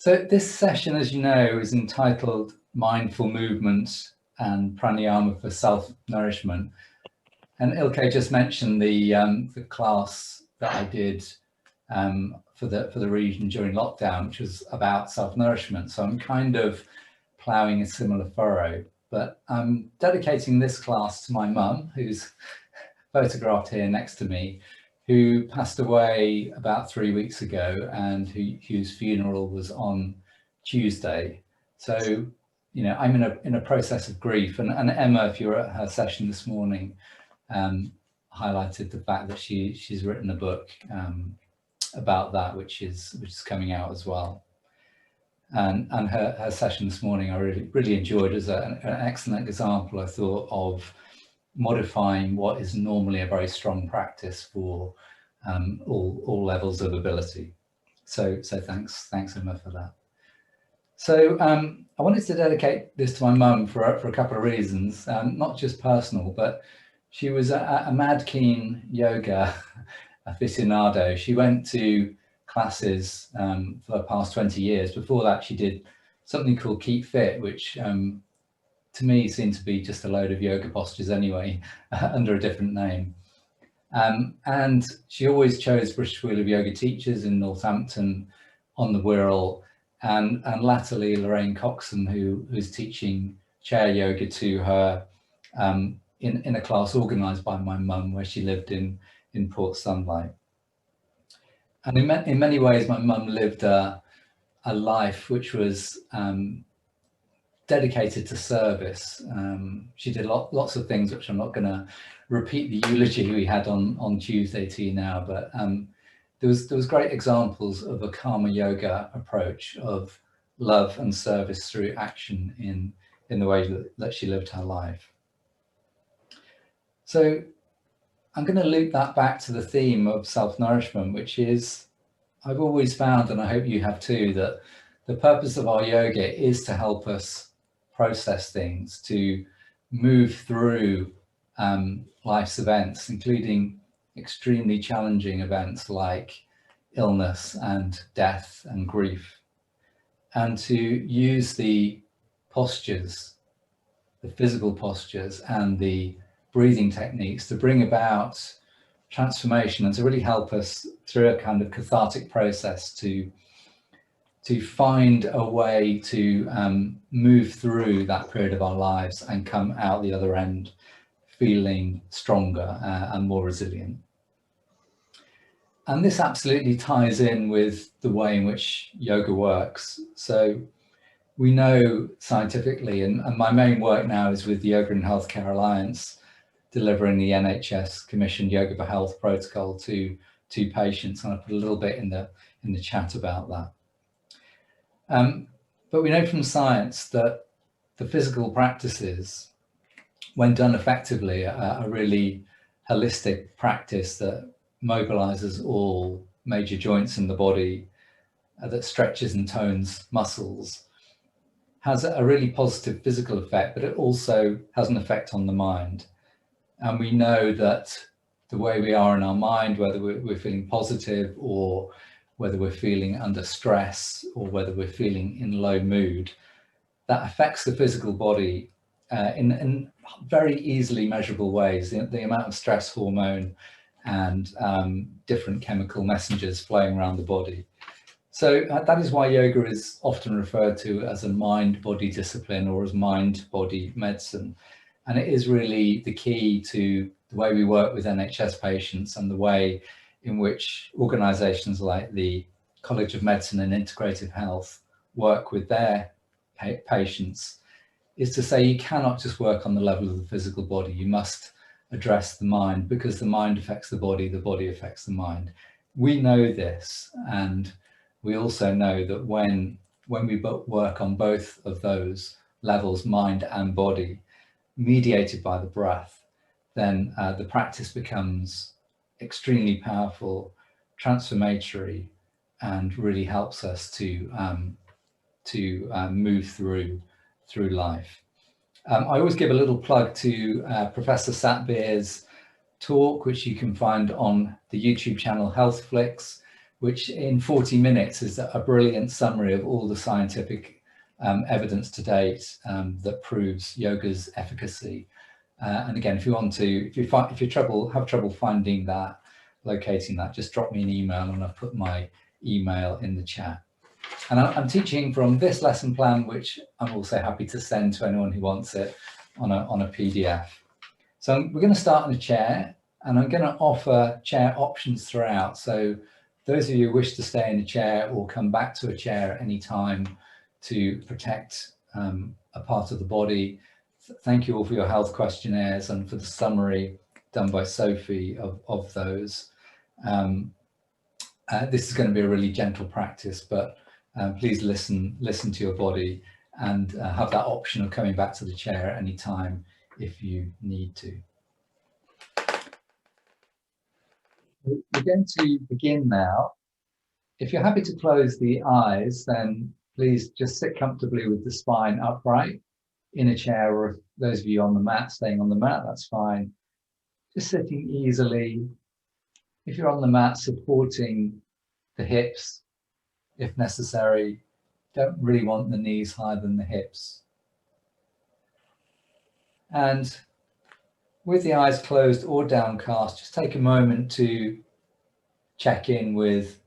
So this session, as you know, is entitled Mindful Movement and Pranayama for Self-Nourishment. And Ilke just mentioned the class that I did for the region during lockdown, which was about self-nourishment. So I'm kind of ploughing a similar furrow, but I'm dedicating this class to my mum, who's photographed here next to me, who passed away about 3 weeks ago and whose funeral was on Tuesday. So, you know, I'm in a process of grief, and Emma, if you were at her session this morning, highlighted the fact that she's written a book about that, which is coming out as well. And her session this morning I really enjoyed as an excellent example, I thought, of modifying what is normally a very strong practice for all levels of ability. So thanks Emma for that. So I wanted to dedicate this to my mum for a couple of reasons, not just personal, but she was a mad keen yoga aficionado. She went to classes for the past 20 years. Before that, she did something called Keep Fit, which to me seemed to be just a load of yoga postures anyway, under a different name. And she always chose British School of Yoga teachers in Northampton on the Wirral, and latterly Lorraine Coxon, who's teaching chair yoga to her in a class organised by my mum where she lived in Port Sunlight. And in many ways, my mum lived a life which was dedicated to service. She did lots of things which I'm not going to repeat the eulogy we had on Tuesday to you now, but there was great examples of a karma yoga approach of love and service through action in the way that she lived her life. So I'm going to loop that back to the theme of self-nourishment, which is, I've always found, and I hope you have too, that the purpose of our yoga is to help us process things, to move through life's events, including extremely challenging events like illness and death and grief, and to use the postures, the physical postures and the breathing techniques to bring about transformation and to really help us through a kind of cathartic process to find a way to move through that period of our lives and come out the other end feeling stronger and more resilient. And this absolutely ties in with the way in which yoga works. So we know scientifically, and my main work now is with the Yoga and Healthcare Alliance, delivering the NHS commissioned Yoga for Health protocol to patients, and I put a little bit in the chat about that. But we know from science that the physical practices, when done effectively, are a really holistic practice that mobilizes all major joints in the body, that stretches and tones muscles, has a really positive physical effect, but it also has an effect on the mind. And we know that the way we are in our mind, whether we're feeling positive or whether we're feeling under stress or whether we're feeling in low mood, that affects the physical body in very easily measurable ways. The amount of stress hormone and different chemical messengers flowing around the body. So that is why yoga is often referred to as a mind-body discipline or as mind-body medicine. And it is really the key to the way we work with NHS patients and the way in which organisations like the College of Medicine and Integrative Health work with their patients, is to say you cannot just work on the level of the physical body. You must address the mind, because the mind affects the body affects the mind. We know this, and we also know that when we work on both of those levels, mind and body, mediated by the breath, then the practice becomes extremely powerful, transformatory, and really helps us to move through life. I always give a little plug to Professor Satbir's talk, which you can find on the YouTube channel Healthflix, which in 40 minutes is a brilliant summary of all the scientific evidence to date that proves yoga's efficacy. And again, if you want to, if you have trouble finding that, locating that, just drop me an email, and I've put my email in the chat. And I'm teaching from this lesson plan, which I'm also happy to send to anyone who wants it on a PDF. So we're going to start in a chair, and I'm going to offer chair options throughout. So those of you who wish to stay in a chair or come back to a chair at any time to protect a part of the body, thank you all for your health questionnaires and for the summary done by Sophie of those. This is going to be a really gentle practice, but please listen to your body and have that option of coming back to the chair at any time if you need to. We're going to begin now. If you're happy to close the eyes, then please just sit comfortably with the spine upright in a chair, or if those of you on the mat, staying on the mat, that's fine. Just sitting easily. If you're on the mat, supporting the hips if necessary. Don't really want the knees higher than the hips. And with the eyes closed or downcast, just take a moment to check in with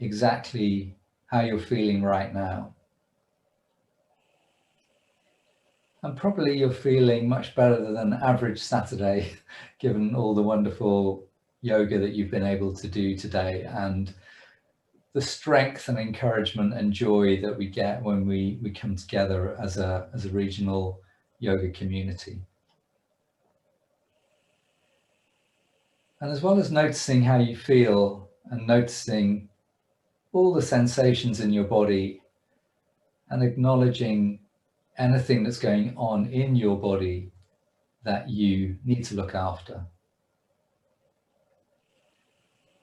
exactly how you're feeling right now. And probably you're feeling much better than average Saturday, given all the wonderful yoga that you've been able to do today and the strength and encouragement and joy that we get when we come together as a regional yoga community. And as well as noticing how you feel and noticing all the sensations in your body and acknowledging anything that's going on in your body that you need to look after.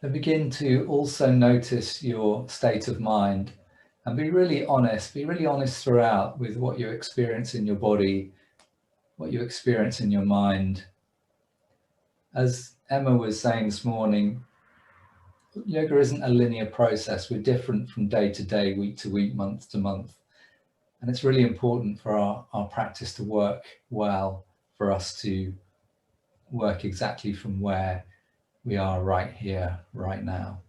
And begin to also notice your state of mind and be really honest throughout with what you experience in your body, what you experience in your mind. As Emma was saying this morning, yoga isn't a linear process. We're different from day to day, week to week, month to month. And it's really important for our practice to work well, for us to work exactly from where we are right here, right now.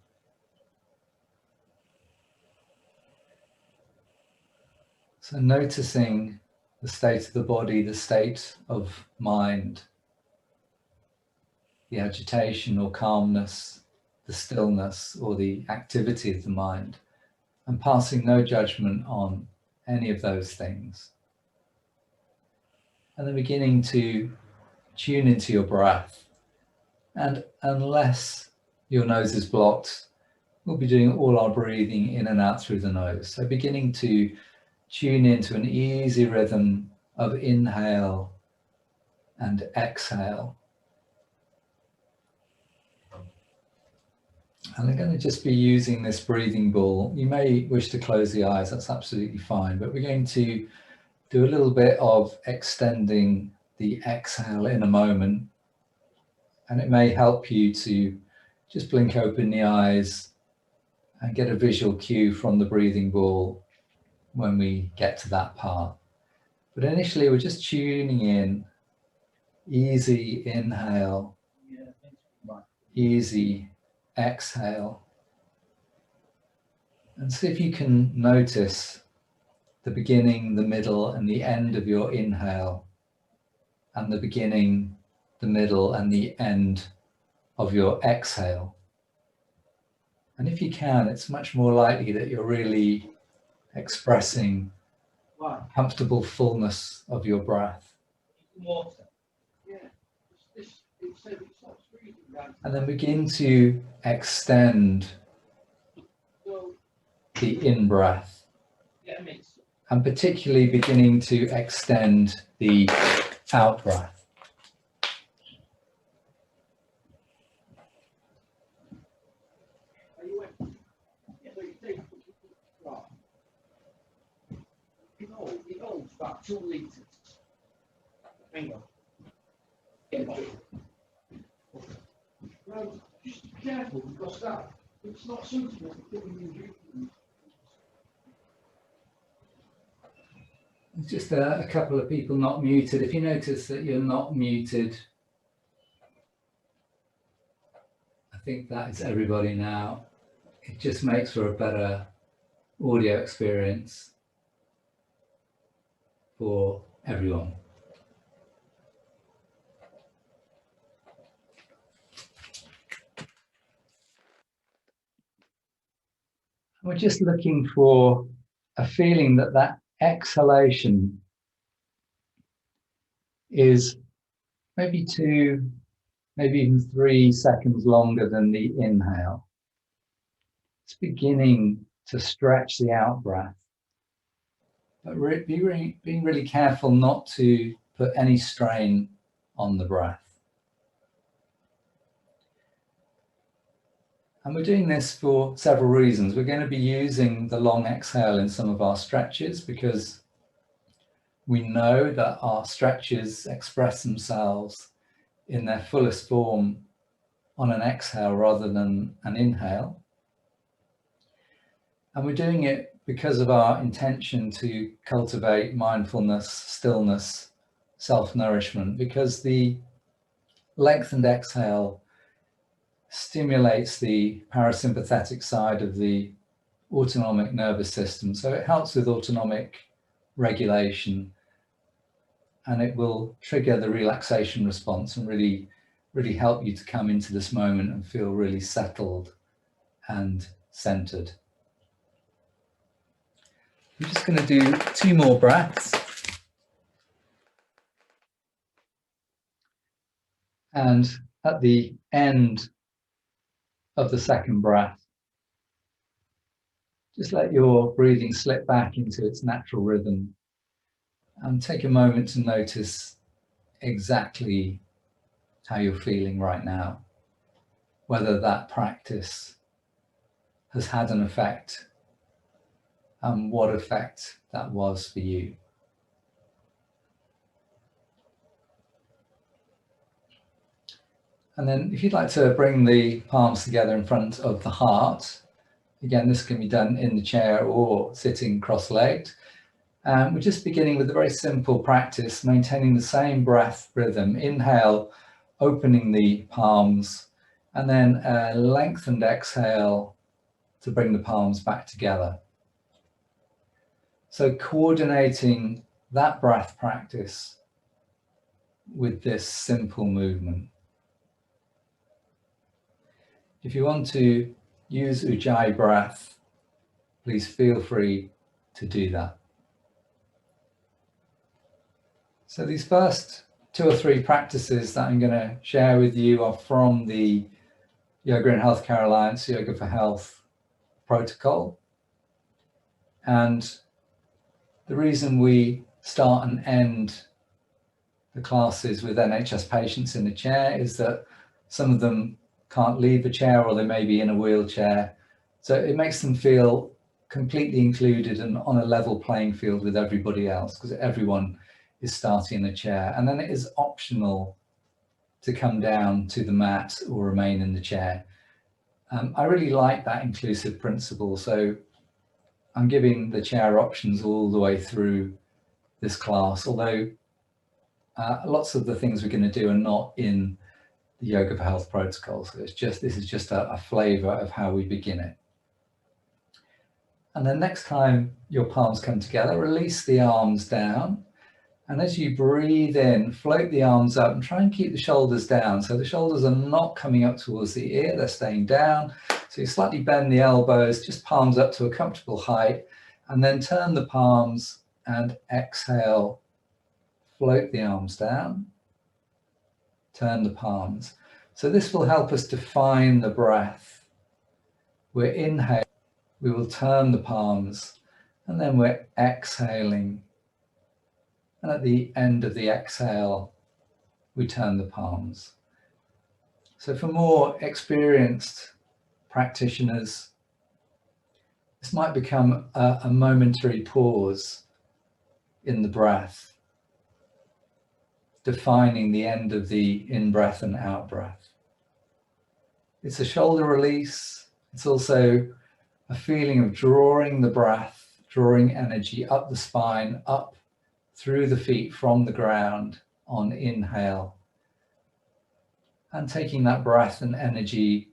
So noticing the state of the body, the state of mind, the agitation or calmness, the stillness or the activity of the mind, and passing no judgment on any of those things. And then beginning to tune into your breath. And unless your nose is blocked, we'll be doing all our breathing in and out through the nose. So beginning to tune into an easy rhythm of inhale and exhale. And I'm going to just be using this breathing ball. You may wish to close the eyes, that's absolutely fine, but we're going to do a little bit of extending the exhale in a moment. And it may help you to just blink open the eyes and get a visual cue from the breathing ball when we get to that part. But initially we're just tuning in, easy inhale, easy exhale. And see if you can notice the beginning, the middle and the end of your inhale, and the beginning, the middle and the end of your exhale. And if you can, it's much more likely that you're really expressing comfortable fullness of your breath. And then begin to extend the in-breath, and particularly beginning to extend the out-breath. It holds about 2 litres. Hang on. Right, just be careful because that It's not suitable for putting in drinking. There's just a couple of people not muted. If you notice that you're not muted, I think that is everybody now. It just makes for a better audio experience for everyone. We're just looking for a feeling that that exhalation is maybe 2, maybe even 3 seconds longer than the inhale. It's beginning to stretch the out breath, but being really careful not to put any strain on the breath. And we're doing this for several reasons. We're going to be using the long exhale in some of our stretches because we know that our stretches express themselves in their fullest form on an exhale rather than an inhale. And we're doing it because of our intention to cultivate mindfulness, stillness, self-nourishment, because the lengthened exhale stimulates the parasympathetic side of the autonomic nervous system. So it helps with autonomic regulation, and it will trigger the relaxation response and really help you to come into this moment and feel really settled and centered. I'm just going to do 2 more breaths. And at the end of the second breath, just let your breathing slip back into its natural rhythm and take a moment to notice exactly how you're feeling right now, whether that practice has had an effect and what effect that was for you. And then if you'd like to bring the palms together in front of the heart, again, this can be done in the chair or sitting cross-legged. We're just beginning with a very simple practice, maintaining the same breath rhythm. Inhale, opening the palms, and then a lengthened exhale to bring the palms back together. So coordinating that breath practice with this simple movement. If you want to use Ujjayi breath, please feel free to do that. So these first 2 or 3 practices that I'm going to share with you are from the Yoga and Healthcare Alliance Yoga for Health protocol. And the reason we start and end the classes with NHS patients in the chair is that some of them can't leave a chair, or they may be in a wheelchair. So it makes them feel completely included and on a level playing field with everybody else, because everyone is starting in a chair. And then it is optional to come down to the mat or remain in the chair. I really like that inclusive principle. So I'm giving the chair options all the way through this class, although lots of the things we're going to do are not in the Yoga for Health protocol. So this is just a flavor of how we begin it. And then next time your palms come together, release the arms down. And as you breathe in, float the arms up and try and keep the shoulders down. So the shoulders are not coming up towards the ear, they're staying down. So you slightly bend the elbows, just palms up to a comfortable height, and then turn the palms and exhale. Float the arms down, turn the palms. So this will help us define the breath. We're inhaling, we will turn the palms, and then we're exhaling. And at the end of the exhale, we turn the palms. So for more experienced practitioners, this might become a momentary pause in the breath, defining the end of the in-breath and out-breath. It's a shoulder release, It's also a feeling of drawing the breath, drawing energy up the spine, up through the feet from the ground on inhale, and taking that breath and energy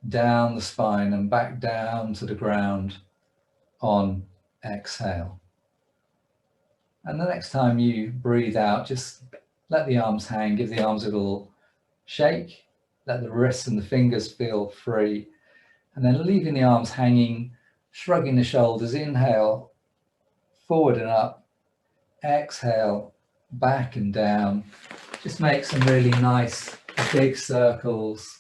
down the spine and back down to the ground on exhale. And the next time you breathe out, just let the arms hang, give the arms a little shake, let the wrists and the fingers feel free, and then leaving the arms hanging, shrugging the shoulders, inhale, forward and up, exhale, back and down. Just make some really nice big circles.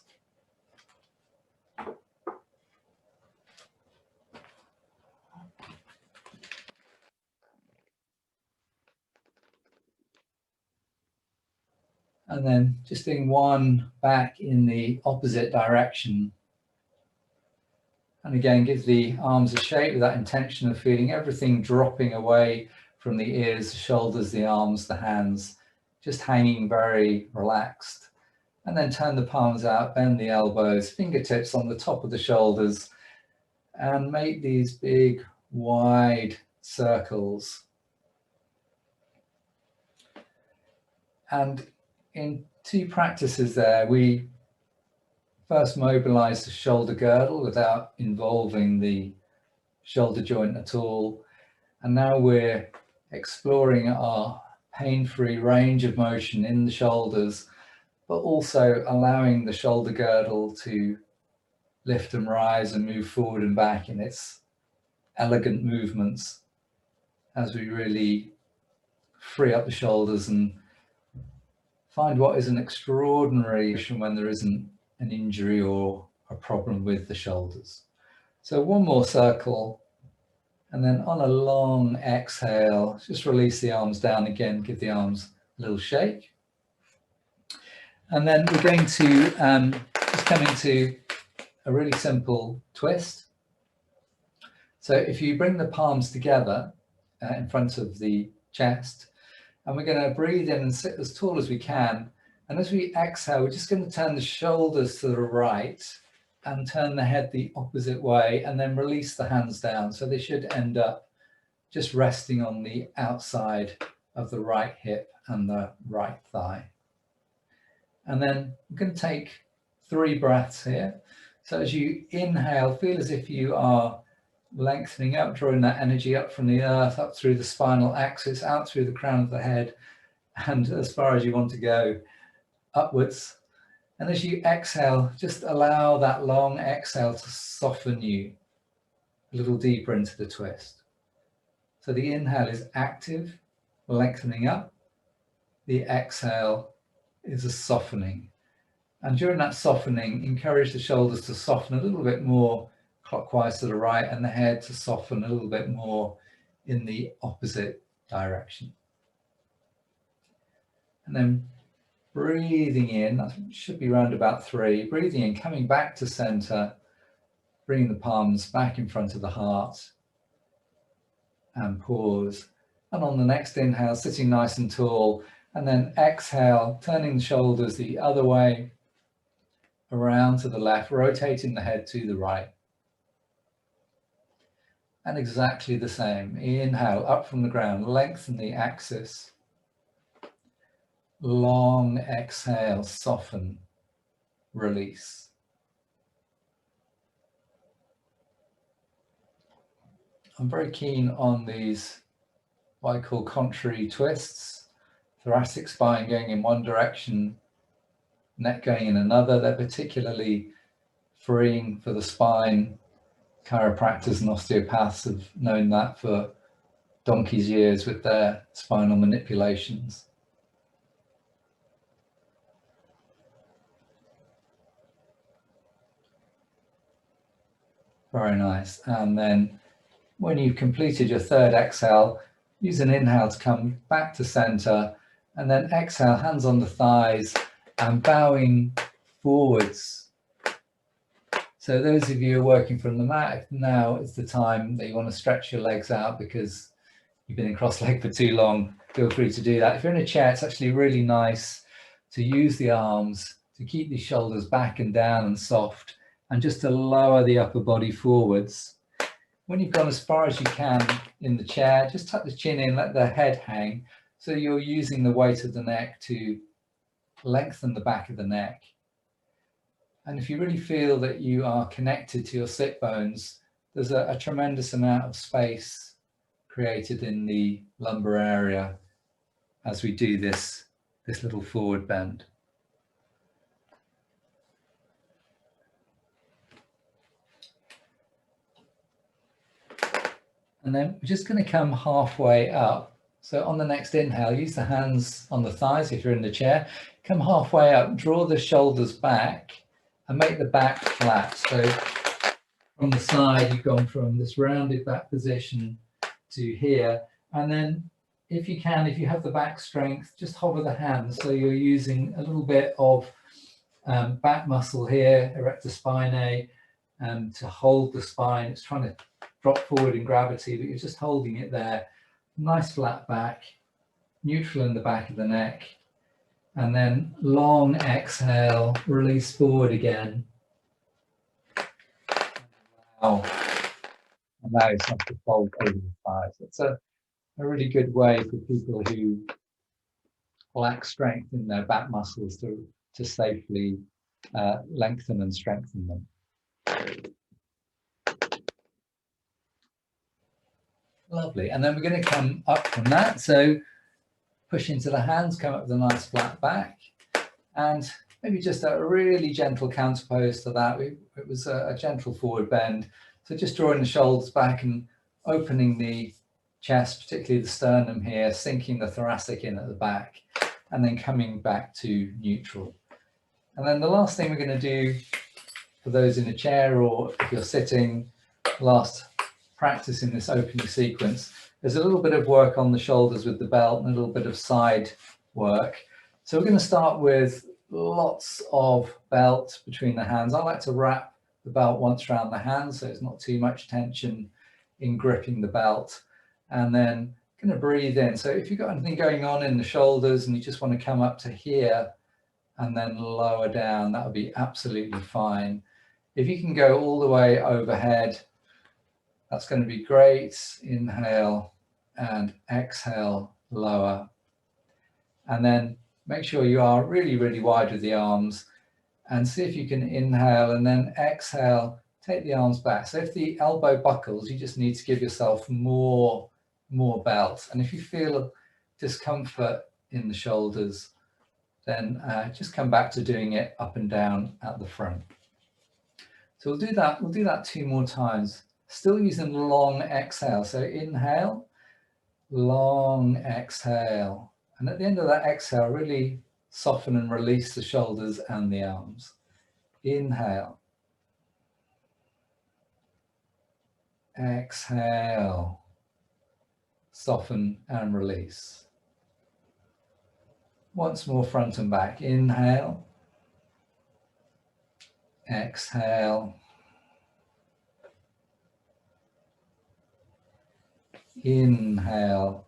And then just doing one back in the opposite direction. And again, give the arms a shake with that intention of feeling everything dropping away from the ears, the shoulders, the arms, the hands, just hanging very relaxed. And then turn the palms out, bend the elbows, fingertips on the top of the shoulders, and make these big, wide circles. And in two practices there, we first mobilize the shoulder girdle without involving the shoulder joint at all. And now we're exploring our pain-free range of motion in the shoulders, but also allowing the shoulder girdle to lift and rise and move forward and back in its elegant movements as we really free up the shoulders and find what is an extraordinary motion when there isn't an injury or a problem with the shoulders. So one more circle, and then on a long exhale, just release the arms down again, give the arms a little shake. And then we're going to just come into a really simple twist. So if you bring the palms together in front of the chest, and we're going to breathe in and sit as tall as we can. And as we exhale, we're just going to turn the shoulders to the right and turn the head the opposite way, and then release the hands down. So they should end up just resting on the outside of the right hip and the right thigh. And then I'm going to take 3 breaths here. So as you inhale, feel as if you are lengthening up, drawing that energy up from the earth, up through the spinal axis, out through the crown of the head, and as far as you want to go, upwards. And as you exhale, just allow that long exhale to soften you a little deeper into the twist. So the inhale is active, lengthening up. The exhale is a softening. And during that softening, encourage the shoulders to soften a little bit more clockwise to the right, and the head to soften a little bit more in the opposite direction. And then breathing in, that should be around about 3. Breathing in, coming back to center, bringing the palms back in front of the heart, and pause. And on the next inhale, sitting nice and tall, and then exhale, turning the shoulders the other way, around to the left, rotating the head to the right. And exactly the same. Inhale, up from the ground, lengthen the axis. Long exhale, soften, release. I'm very keen on these, what I call contrary twists. Thoracic spine going in one direction, neck going in another. They're particularly freeing for the spine. Chiropractors and osteopaths have known that for donkey's years with their spinal manipulations. Very nice. And then when you've completed your 3rd exhale, use an inhale to come back to center, and then exhale, hands on the thighs and bowing forwards. So those of you who are working from the mat, now is the time that you want to stretch your legs out because you've been in cross-legged for too long, feel free to do that. If you're in a chair, it's actually really nice to use the arms to keep the shoulders back and down and soft, and just to lower the upper body forwards. When you've gone as far as you can in the chair, just tuck the chin in, let the head hang, so you're using the weight of the neck to lengthen the back of the neck. And if you really feel that you are connected to your sit bones, there's a tremendous amount of space created in the lumbar area as we do this little forward bend. And then we're just going to come halfway up. So on the next inhale, use the hands on the thighs if you're in the chair. Come halfway up, draw the shoulders back and make the back flat. So from the side, you've gone from this rounded back position to here. And then if you can, if you have the back strength, just hover the hands. So you're using a little bit of back muscle here, erector spinae, to hold the spine. It's trying to drop forward in gravity, but you're just holding it there. Nice flat back, neutral in the back of the neck. And then long exhale, release forward again. Allow yourself to fold over the thighs. It's a really good way for people who lack strength in their back muscles to safely lengthen and strengthen them. Lovely. And then we're going to come up from that. So push into the hands, come up with a nice flat back, and maybe just a really gentle counter pose to that. It was a gentle forward bend. So just drawing the shoulders back and opening the chest, particularly the sternum here, sinking the thoracic in at the back, and then coming back to neutral. And then the last thing we're going to do for those in a chair or if you're sitting, last practice in this opening sequence, there's a little bit of work on the shoulders with the belt and a little bit of side work. So we're going to start with lots of belt between the hands. I like to wrap the belt once around the hands so it's not too much tension in gripping the belt. And then going to breathe in. So if you've got anything going on in the shoulders and you just want to come up to here and then lower down, that would be absolutely fine. If you can go all the way overhead, that's going to be great. Inhale and exhale, lower. And then make sure you are really, really wide with the arms and see if you can inhale and then exhale, take the arms back. So if the elbow buckles, you just need to give yourself more belt. And if you feel discomfort in the shoulders, then just come back to doing it up and down at the front. So we'll do that 2 more times. Still using long exhale. So inhale, long exhale. And at the end of that exhale, really soften and release the shoulders and the arms. Inhale. Exhale. Soften and release. Once more, front and back. Inhale. Exhale. Inhale.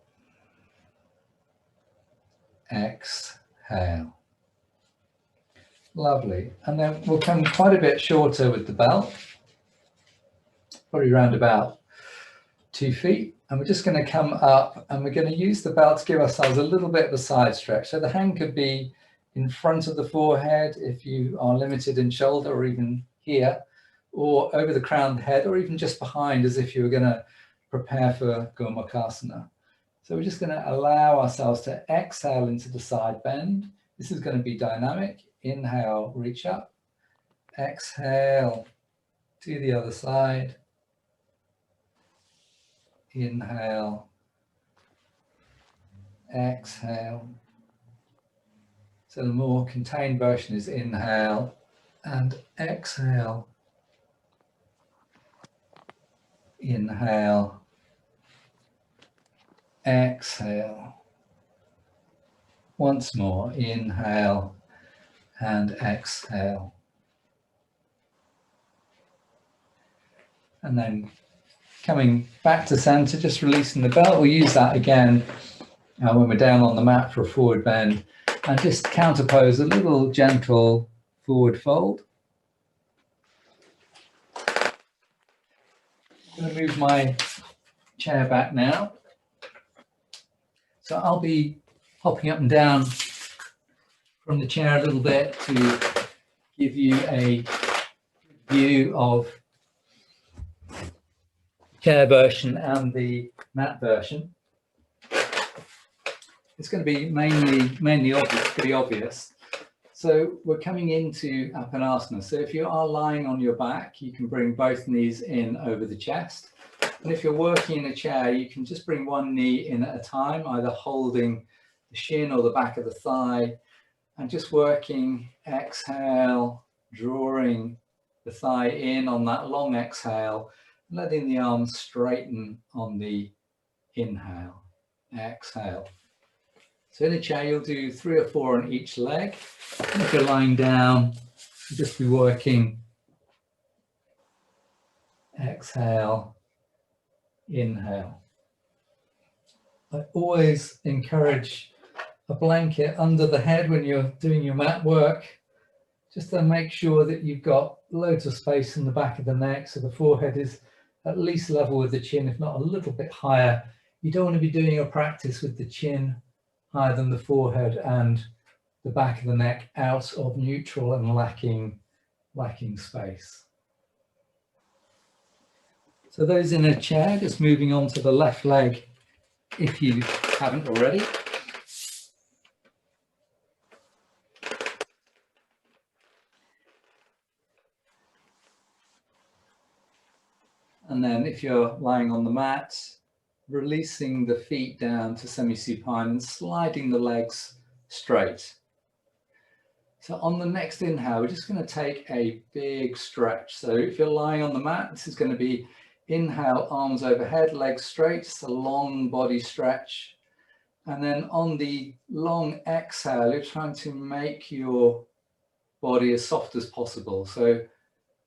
Exhale. Lovely. And then we'll come quite a bit shorter with the belt, probably around about 2 feet. And we're just going to come up and we're going to use the belt to give ourselves a little bit of a side stretch. So the hand could be in front of the forehead if you are limited in shoulder, or even here, or over the crown of the head, or even just behind as if you were going to prepare for Gomukhasana. So we're just going to allow ourselves to exhale into the side bend. This is going to be dynamic. Inhale, reach up. Exhale to the other side. Inhale. Exhale. So the more contained version is inhale and exhale. Inhale. Exhale. Once more, inhale and exhale. And then coming back to center, just releasing the belt. We'll use that again when we're down on the mat for a forward bend, and just counterpose a little gentle forward fold. I'm going to move my chair back now. So I'll be hopping up and down from the chair a little bit to give you a view of the chair version and the mat version. It's going to be mainly obvious, pretty obvious. So we're coming into Apanasana. So if you are lying on your back, you can bring both knees in over the chest. And if you're working in a chair, you can just bring one knee in at a time, either holding the shin or the back of the thigh, and just working, exhale, drawing the thigh in on that long exhale, letting the arms straighten on the inhale, exhale. So in a chair, you'll do 3 or 4 on each leg. And if you're lying down, you'll just be working, exhale, inhale. I always encourage a blanket under the head when you're doing your mat work, just to make sure that you've got loads of space in the back of the neck, so the forehead is at least level with the chin, if not a little bit higher. You don't want to be doing your practice with the chin higher than the forehead and the back of the neck out of neutral and lacking space. So those in a chair, just moving on to the left leg if you haven't already. And then if you're lying on the mat, releasing the feet down to semi-supine and sliding the legs straight. So on the next inhale, we're just going to take a big stretch. So if you're lying on the mat, this is going to be inhale, arms overhead, legs straight, it's a long body stretch. And then on the long exhale, you're trying to make your body as soft as possible. So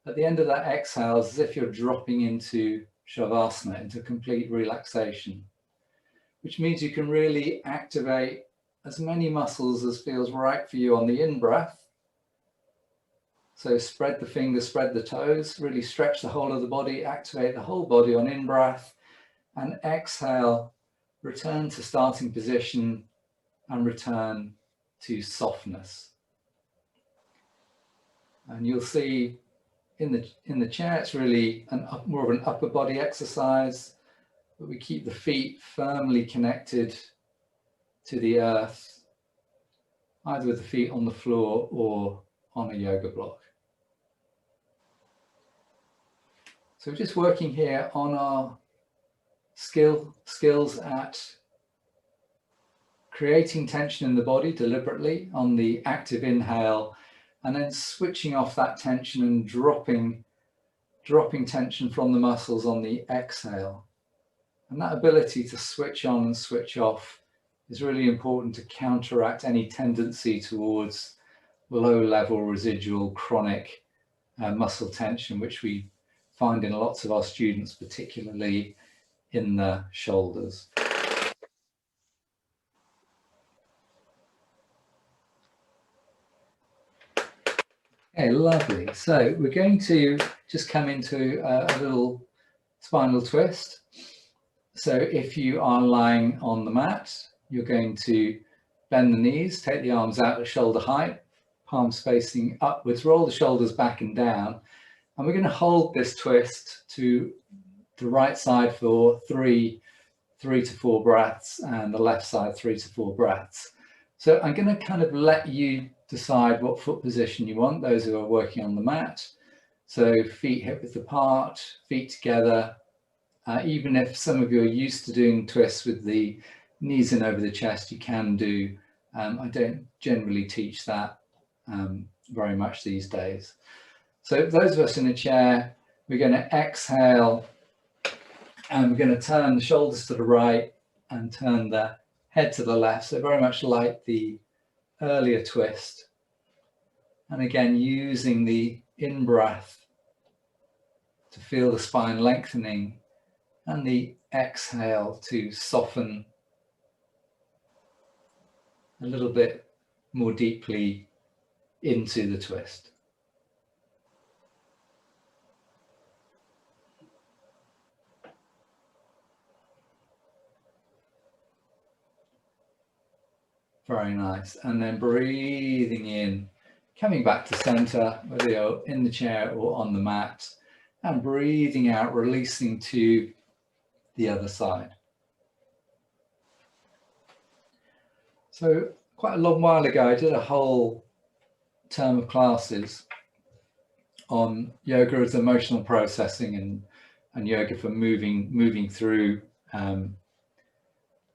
at the end of that exhale, it's as if you're dropping into Shavasana, into complete relaxation, which means you can really activate as many muscles as feels right for you on the in-breath. So spread the fingers, spread the toes, really stretch the whole of the body, activate the whole body on in-breath, and exhale, return to starting position and return to softness. And you'll see in the chair, it's really more of an upper body exercise, but we keep the feet firmly connected to the earth, either with the feet on the floor or on a yoga block. So we're just working here on our skills at creating tension in the body deliberately on the active inhale, and then switching off that tension and dropping tension from the muscles on the exhale. And that ability to switch on and switch off is really important to counteract any tendency towards low-level residual chronic muscle tension, which we find in lots of our students, particularly in the shoulders. Okay, lovely. So we're going to just come into a little spinal twist. So if you are lying on the mat, you're going to bend the knees, take the arms out at shoulder height, palms facing upwards, roll the shoulders back and down. And we're going to hold this twist to the right side for three to four breaths, and the left side 3 to 4 breaths. So I'm going to kind of let you decide what foot position you want, those who are working on the mat. So feet hip width apart, feet together. Even if some of you are used to doing twists with the knees in over the chest, you can do. I don't generally teach that very much these days. So those of us in a chair, we're going to exhale, and we're going to turn the shoulders to the right and turn the head to the left. So very much like the earlier twist. And again, using the in-breath to feel the spine lengthening, and the exhale to soften a little bit more deeply into the twist. Very nice. And then breathing in, coming back to center, whether you're in the chair or on the mat, and breathing out, releasing to the other side. So quite a long while ago, I did a whole term of classes on yoga as emotional processing and yoga for moving through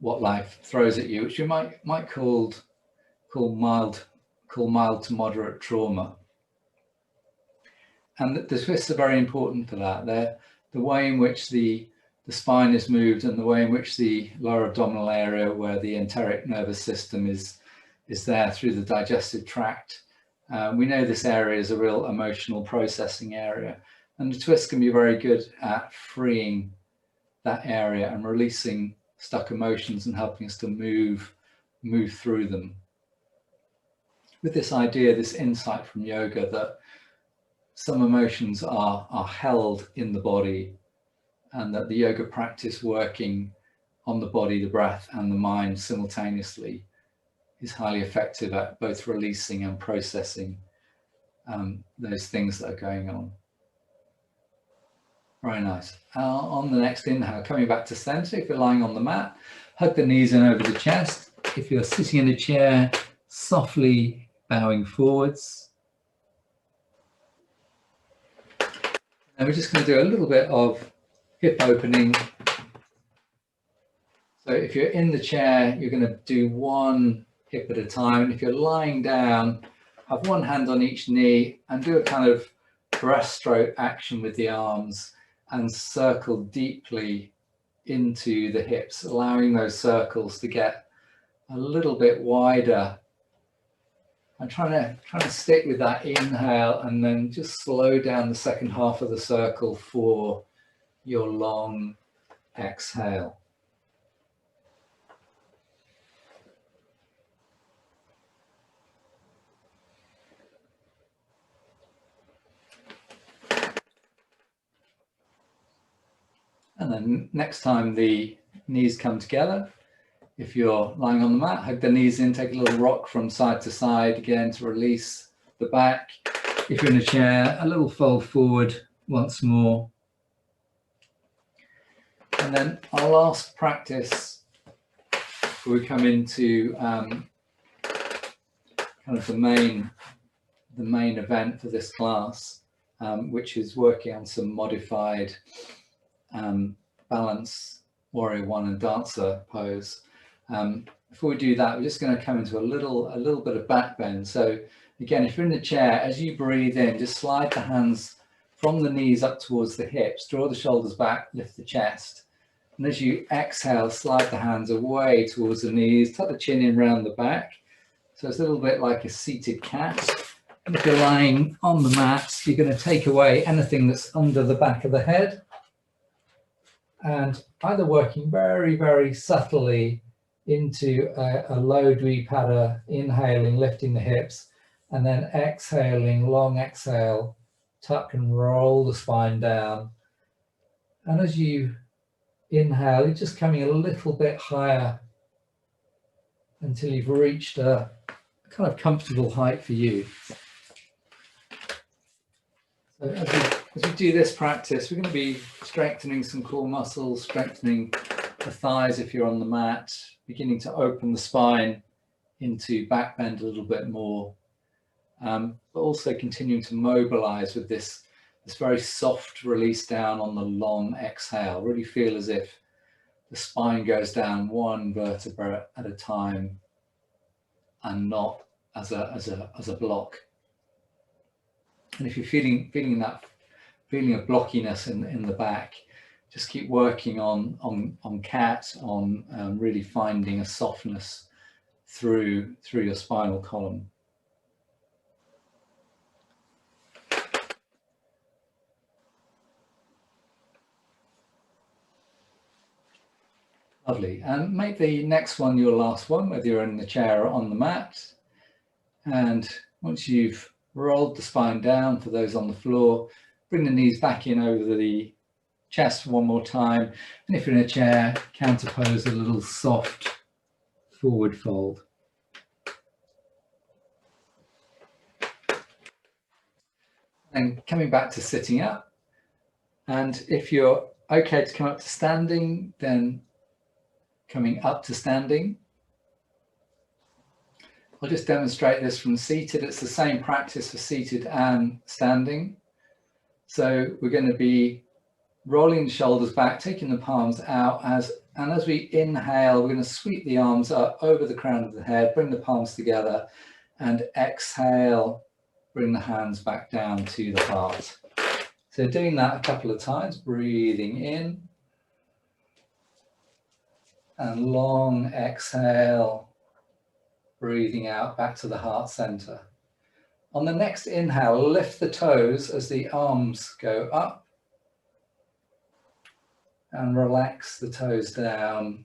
what life throws at you, which you might call mild to moderate trauma. And the twists are very important for that. They're the way in which the spine is moved and the way in which the lower abdominal area, where the enteric nervous system is there through the digestive tract. We know this area is a real emotional processing area, and the twist can be very good at freeing that area and releasing stuck emotions and helping us to move through them. With this idea, this insight from yoga that some emotions are held in the body, and that the yoga practice working on the body, the breath and the mind simultaneously is highly effective at both releasing and processing those things that are going on. Very nice. On the next inhale, coming back to center. If you're lying on the mat, hug the knees in over the chest. If you're sitting in a chair, softly bowing forwards. And we're just going to do a little bit of hip opening. So if you're in the chair, you're going to do one hip at a time. And if you're lying down, have one hand on each knee and do a kind of breaststroke action with the arms and circle deeply into the hips, allowing those circles to get a little bit wider. I'm trying to stick with that inhale and then just slow down the second half of the circle for your long exhale. And then next time the knees come together, if you're lying on the mat, hug the knees in, take a little rock from side to side again to release the back. If you're in a chair, a little fold forward once more. And then our last practice before we come into kind of the main event for this class, which is working on some modified balance, warrior one and dancer pose. Before we do that, we're just going to come into a little bit of back bend. So again, if you're in the chair, as you breathe in, just slide the hands from the knees up towards the hips, draw the shoulders back, lift the chest. And as you exhale, slide the hands away towards the knees, tuck the chin in round the back. So it's a little bit like a seated cat. And if you're lying on the mat, you're going to take away anything that's under the back of the head. And either working very, very subtly into a low Dvipada, inhaling, lifting the hips, and then exhaling, long exhale, tuck and roll the spine down. And as you inhale, you're just coming a little bit higher until you've reached a kind of comfortable height for you. So as we do this practice, we're going to be strengthening some core muscles, strengthening the thighs if you're on the mat, beginning to open the spine into back bend a little bit more, but also continuing to mobilize with this very soft release down on the long exhale. Really feel as if the spine goes down one vertebra at a time and not as a block. And if you're feeling that feeling of blockiness in the back, just keep working on cat, on really finding a softness through your spinal column. Lovely. And make the next one your last one, whether you're in the chair or on the mat. And once you've rolled the spine down, for those on the floor, bring the knees back in over the chest one more time. And if you're in a chair, counter pose a little soft forward fold. And coming back to sitting up. And if you're okay to come up to standing, then coming up to standing. I'll just demonstrate this from seated. It's the same practice for seated and standing. So we're going to be rolling the shoulders back, taking the palms out, and as we inhale, we're going to sweep the arms up over the crown of the head, bring the palms together, and exhale, bring the hands back down to the heart. So doing that a couple of times, breathing in, and long exhale, breathing out back to the heart center. On the next inhale, lift the toes as the arms go up, and relax the toes down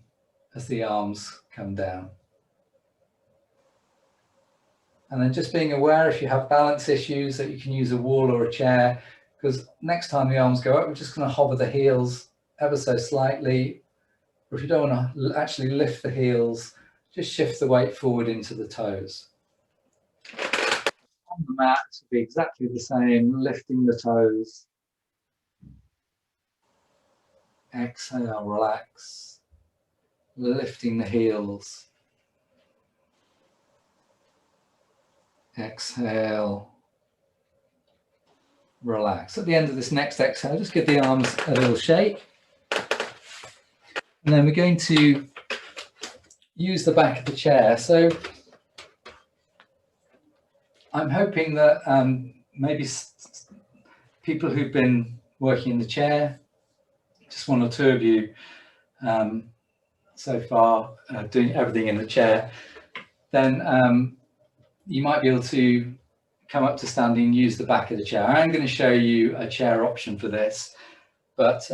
as the arms come down. And then just being aware if you have balance issues that you can use a wall or a chair, because next time the arms go up, we're just going to hover the heels ever so slightly. Or if you don't want to actually lift the heels, just shift the weight forward into the toes. On the mat, it'll be exactly the same, lifting the toes. Exhale, relax, lifting the heels. Exhale, relax. At the end of this next exhale, just give the arms a little shake. And then we're going to use the back of the chair. So I'm hoping that maybe people who've been working in the chair, just one or two of you so far doing everything in the chair, then you might be able to come up to standing and use the back of the chair. I'm going to show you a chair option for this, but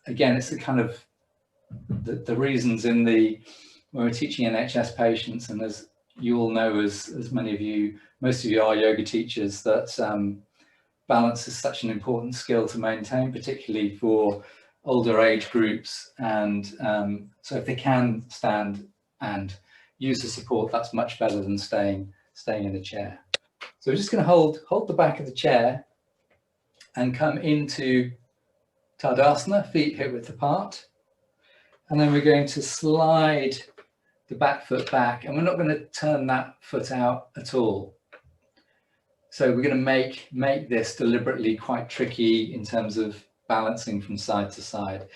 again, it's the kind of the reasons in when we're teaching NHS patients, and as you all know, as many of you, most of you are yoga teachers, that balance is such an important skill to maintain, particularly for older age groups. And so if they can stand and use the support, that's much better than staying in the chair. So we're just going to hold the back of the chair and come into Tadasana, feet hip width apart. And then we're going to slide the back foot back, and we're not going to turn that foot out at all. So we're going to make this deliberately quite tricky in terms of balancing from side to side.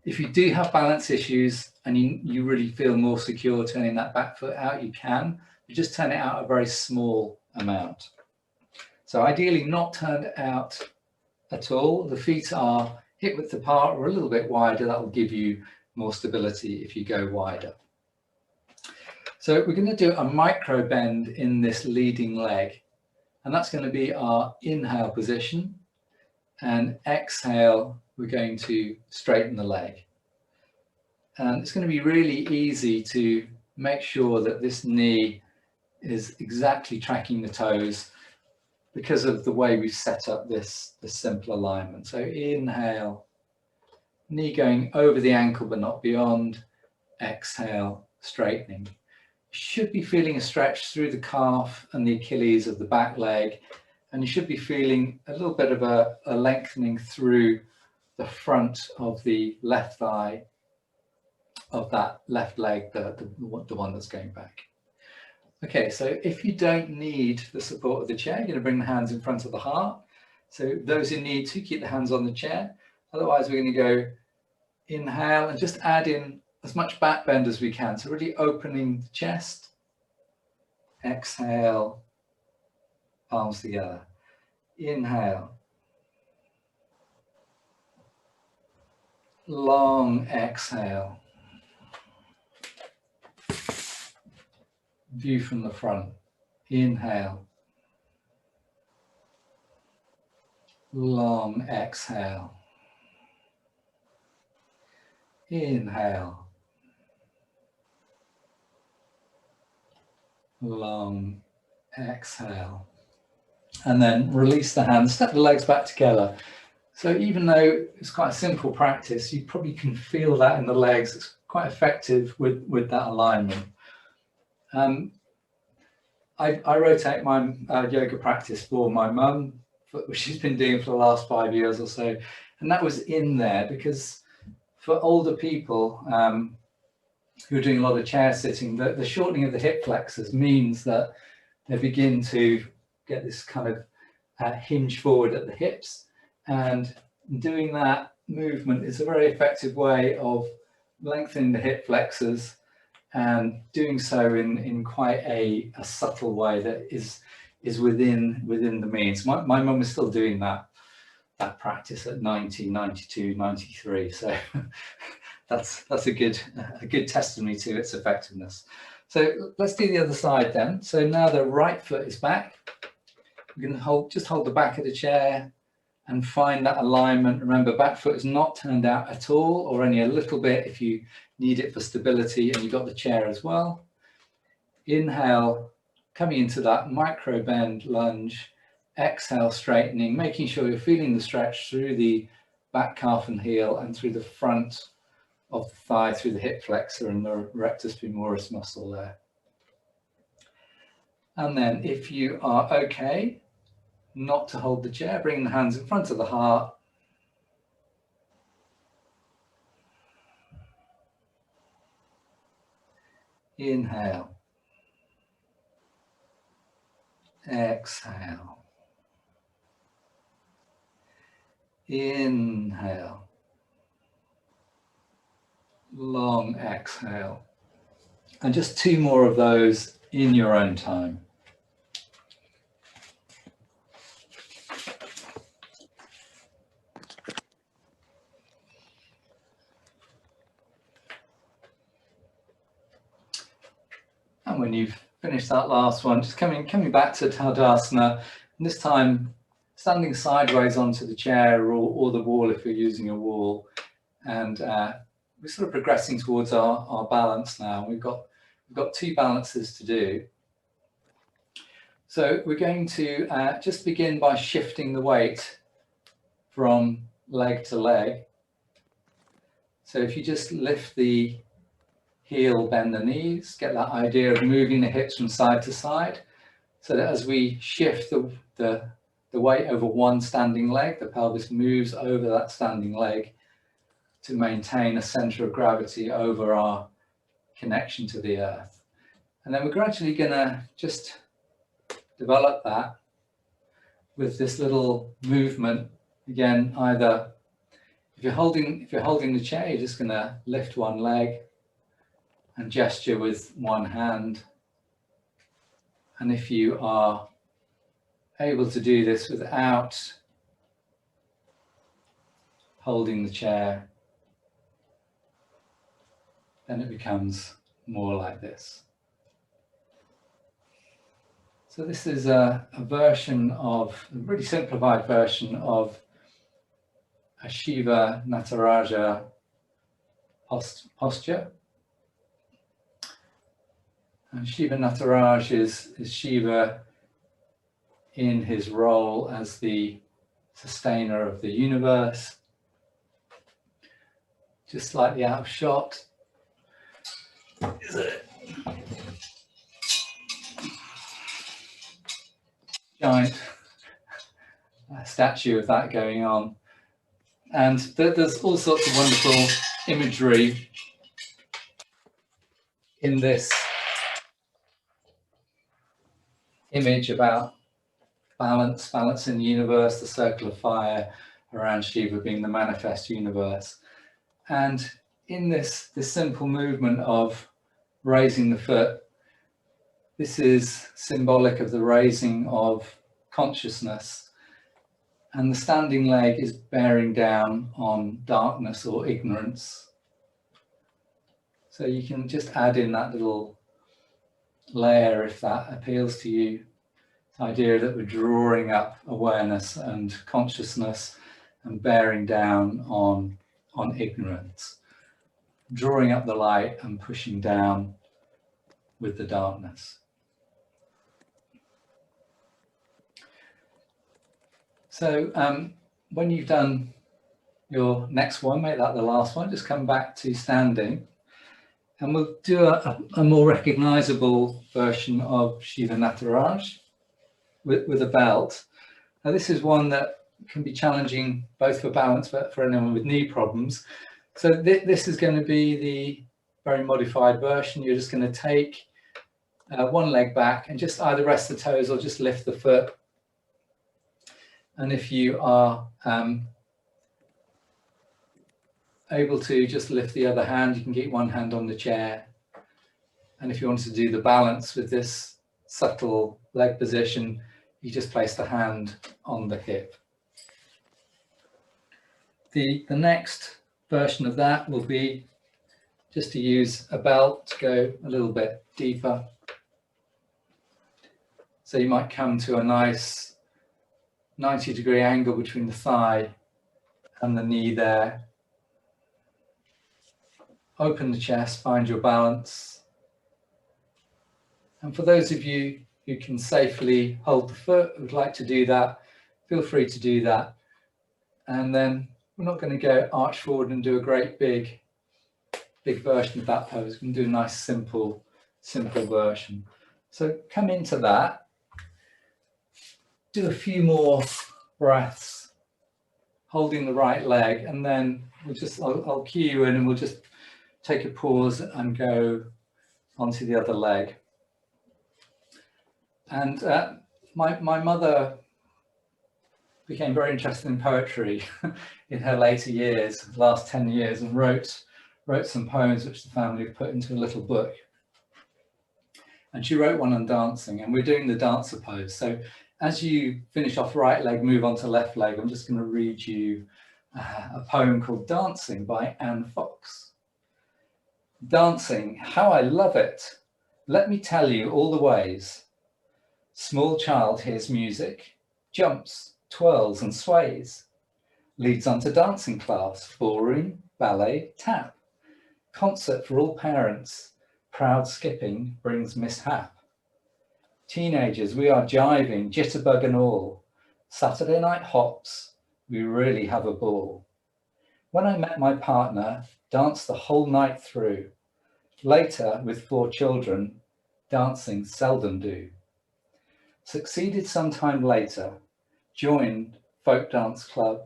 If you do have balance issues and you really feel more secure turning that back foot out, you can. You just turn it out a very small amount. So ideally not turned out at all. The feet are hip width apart or a little bit wider. That will give you more stability if you go wider. So we're going to do a micro bend in this leading leg, and that's going to be our inhale position, and exhale, we're going to straighten the leg. And it's going to be really easy to make sure that this knee is exactly tracking the toes because of the way we've set up this simple alignment. So inhale, knee going over the ankle but not beyond. Exhale, straightening. You should be feeling a stretch through the calf and the Achilles of the back leg, and you should be feeling a little bit of a lengthening through the front of the left thigh of that left leg, the one that's going back. Okay, so if you don't need the support of the chair, you're going to bring the hands in front of the heart. So those who need to, keep the hands on the chair. Otherwise, we're going to go inhale and just add in as much back bend as we can. So really opening the chest. Exhale, palms together. Inhale. Long exhale. View from the front. Inhale. Long exhale. Inhale. Long exhale. And then release the hands, step the legs back together. So even though it's quite a simple practice, you probably can feel that in the legs. It's quite effective with that alignment. I rotate my yoga practice for my mum, foot, which she's been doing for the last 5 years or so. And that was in there because for older people who are doing a lot of chair sitting, the shortening of the hip flexors means that they begin to get this kind of hinge forward at the hips. And doing that movement is a very effective way of lengthening the hip flexors and doing so in quite a subtle way that is within the means. My mum is still doing that practice at 90, 92, 93. So that's a good testimony to its effectiveness. So let's do the other side then. So now the right foot is back. We're going to just hold the back of the chair and find that alignment. Remember, back foot is not turned out at all, or only a little bit if you need it for stability and you've got the chair as well. Inhale, coming into that micro bend lunge. Exhale, straightening, making sure you're feeling the stretch through the back calf and heel and through the front of the thigh, through the hip flexor and the rectus femoris muscle there. And then if you are okay, not to hold the chair, bring the hands in front of the heart. Inhale. Exhale. Inhale. Long exhale. And just 2 more of those in your own time. And when you've finished that last one, just coming back to Tadasana, and this time standing sideways onto the chair or the wall if you're using a wall. And we're sort of progressing towards our balance now. We've got 2 balances to do. So we're going to just begin by shifting the weight from leg to leg. So if you just lift the heel, bend the knees, get that idea of moving the hips from side to side, so that as we shift the weight over one standing leg, the pelvis moves over that standing leg to maintain a center of gravity over our connection to the earth. And then we're gradually going to just develop that with this little movement. Again, either if you're holding the chair, you're just going to lift one leg and gesture with one hand. And if you are able to do this without holding the chair, then it becomes more like this. So this is a really simplified version of a Shiva Nataraja posture. And Shiva Nataraj is Shiva in his role as the sustainer of the universe. Just slightly out of shot. Is it? Giant statue of that going on. And there's all sorts of wonderful imagery in this image about balance in the universe, the circle of fire around Shiva being the manifest universe. And in this simple movement of raising the foot, this is symbolic of the raising of consciousness, and the standing leg is bearing down on darkness or ignorance. So you can just add in that little layer if that appeals to you. The idea that we're drawing up awareness and consciousness and bearing down on ignorance, drawing up the light and pushing down with the darkness. So when you've done your next one, make that the last one, just come back to standing, and we'll do a more recognizable version of Shiva Nataraj with a belt. Now this is one that can be challenging both for balance but for anyone with knee problems. So this is going to be the very modified version. You're just going to take one leg back and just either rest the toes or just lift the foot. And if you are able to just lift the other hand, you can get one hand on the chair. And if you want to do the balance with this subtle leg position, you just place the hand on the hip. The next version of that will be just to use a belt to go a little bit deeper. So you might come to a nice 90-degree angle between the thigh and the knee there. Open the chest, find your balance. And for those of you who can safely hold the foot, would like to do that, feel free to do that. And then we're not going to go arch forward and do a great big version of that pose. We can do a nice simple version. So come into that, do a few more breaths, holding the right leg, and then I'll cue you in and we'll just take a pause and go onto the other leg. And my mother became very interested in poetry in her later years, last 10 years, and wrote some poems which the family put into a little book. And she wrote one on dancing, and we're doing the dancer pose. So as you finish off right leg, move on to left leg, I'm just going to read you a poem called Dancing by Anne Fox. Dancing, how I love it. Let me tell you all the ways. Small child hears music, jumps, twirls and sways, leads on to dancing class, ballroom, ballet, tap, concert for all parents, proud skipping brings mishap. Teenagers, we are jiving, jitterbug and all, Saturday night hops, we really have a ball. When I met my partner, danced the whole night through. Later, with 4 children, dancing seldom do. Succeeded sometime later, joined folk dance club,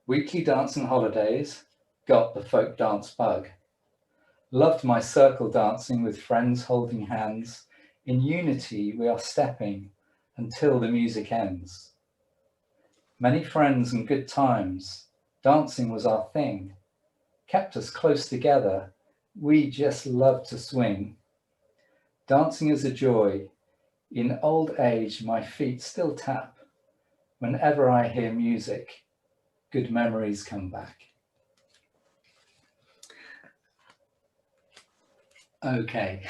weekly dancing holidays, got the folk dance bug. Loved my circle dancing with friends holding hands. In unity we are stepping until the music ends. Many friends and good times, dancing was our thing. Kept us close together, we just loved to swing. Dancing is a joy. In old age, my feet still tap. Whenever I hear music, good memories come back. Okay,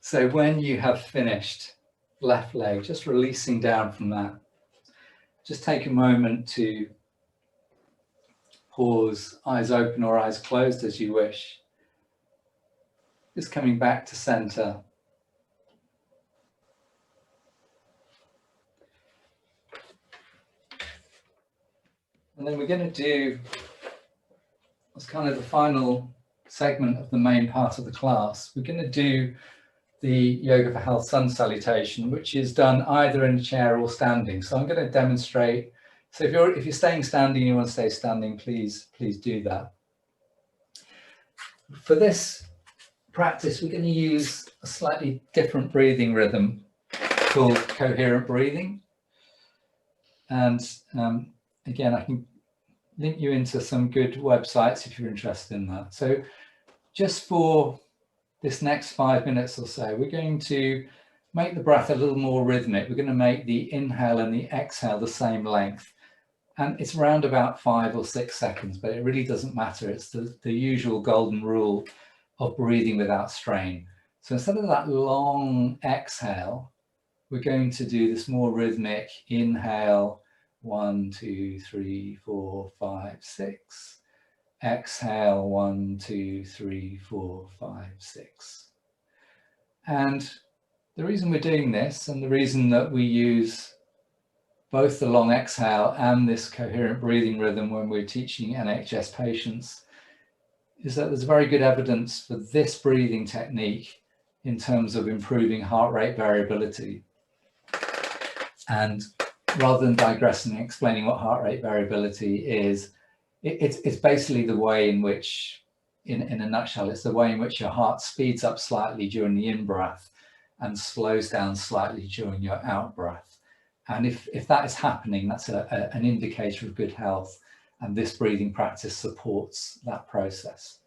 so when you have finished left leg, just releasing down from that, just take a moment to pause, eyes open or eyes closed as you wish. Just coming back to center. And then we're going to do, as kind of the final segment of the main part of the class, we're going to do the Yoga for Health Sun Salutation, which is done either in a chair or standing. So I'm going to demonstrate. So if you're staying standing, you want to stay standing, please do that. For this practice, we're going to use a slightly different breathing rhythm called coherent breathing. And again, I can link you into some good websites if you're interested in that. So just for this next 5 minutes or so, we're going to make the breath a little more rhythmic. We're going to make the inhale and the exhale the same length. And it's around about 5 or 6 seconds, but it really doesn't matter. It's the usual golden rule of breathing without strain. So instead of that long exhale, we're going to do this more rhythmic inhale, 1, 2, 3, 4, 5, 6. Exhale, 1, 2, 3, 4, 5, 6. And the reason we're doing this, and the reason that we use both the long exhale and this coherent breathing rhythm when we're teaching NHS patients, is that there's very good evidence for this breathing technique in terms of improving heart rate variability. And rather than digressing and explaining what heart rate variability is, it's basically the way in which, in a nutshell, it's the way in which your heart speeds up slightly during the in-breath and slows down slightly during your out-breath. And if that is happening, that's an indicator of good health, and this breathing practice supports that process.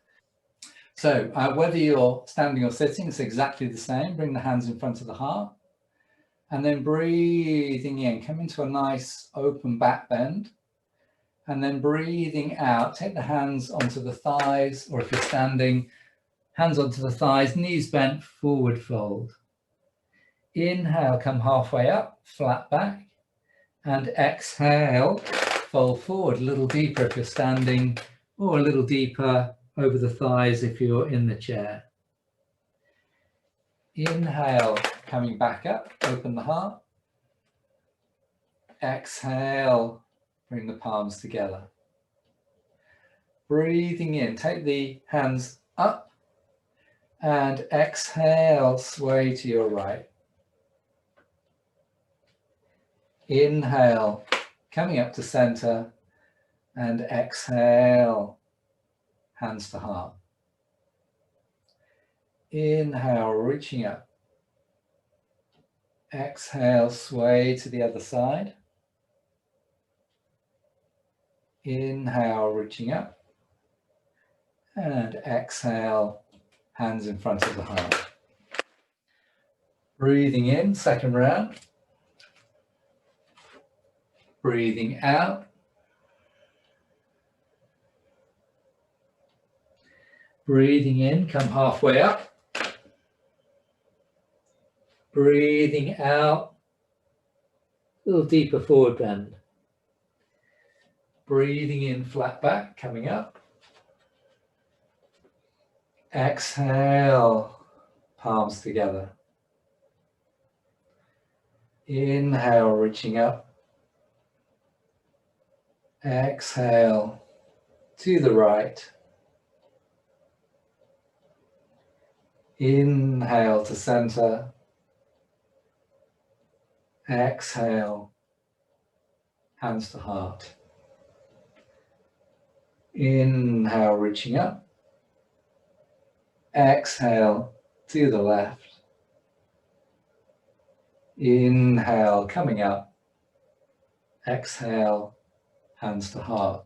So whether you're standing or sitting, it's exactly the same. Bring the hands in front of the heart, and then breathing in, come into a nice open back bend. And then breathing out, take the hands onto the thighs, or if you're standing, hands onto the thighs, knees bent, forward fold. Inhale, come halfway up, flat back. And exhale, fold forward, a little deeper if you're standing, or a little deeper over the thighs if you're in the chair. Inhale, coming back up, open the heart. Exhale, bring the palms together. Breathing in, take the hands up, and exhale, sway to your right. Inhale, coming up to center, and exhale, hands to heart. Inhale, reaching up. Exhale, sway to the other side. Inhale, reaching up. And exhale, hands in front of the heart. Breathing in, second round. Breathing out. Breathing in, come halfway up. Breathing out, a little deeper forward bend. Breathing in, flat back, coming up. Exhale, palms together. Inhale, reaching up. Exhale, to the right. Inhale to center. Exhale, hands to heart. Inhale, reaching up. Exhale, to the left. Inhale, coming up. Exhale, hands to heart.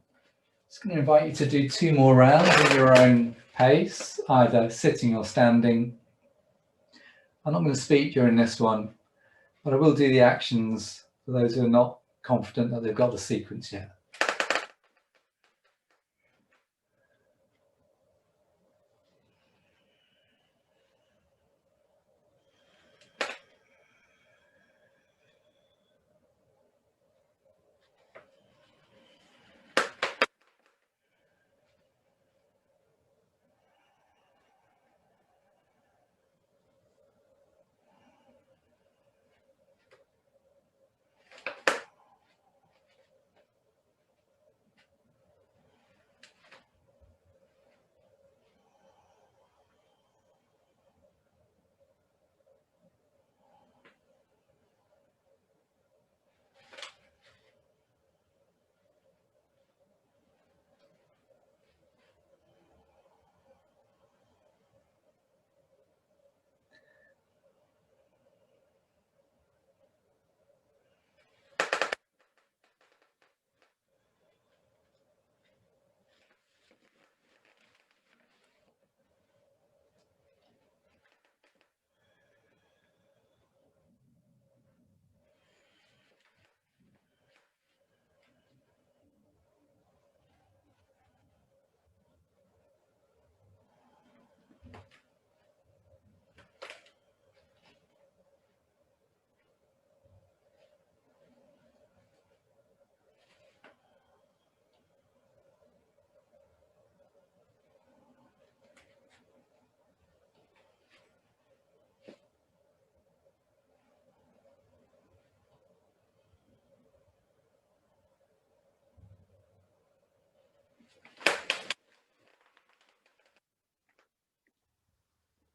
Just going to invite you to do 2 more rounds at your own pace, either sitting or standing. I'm not going to speak during this one, but I will do the actions for those who are not confident that they've got the sequence yet.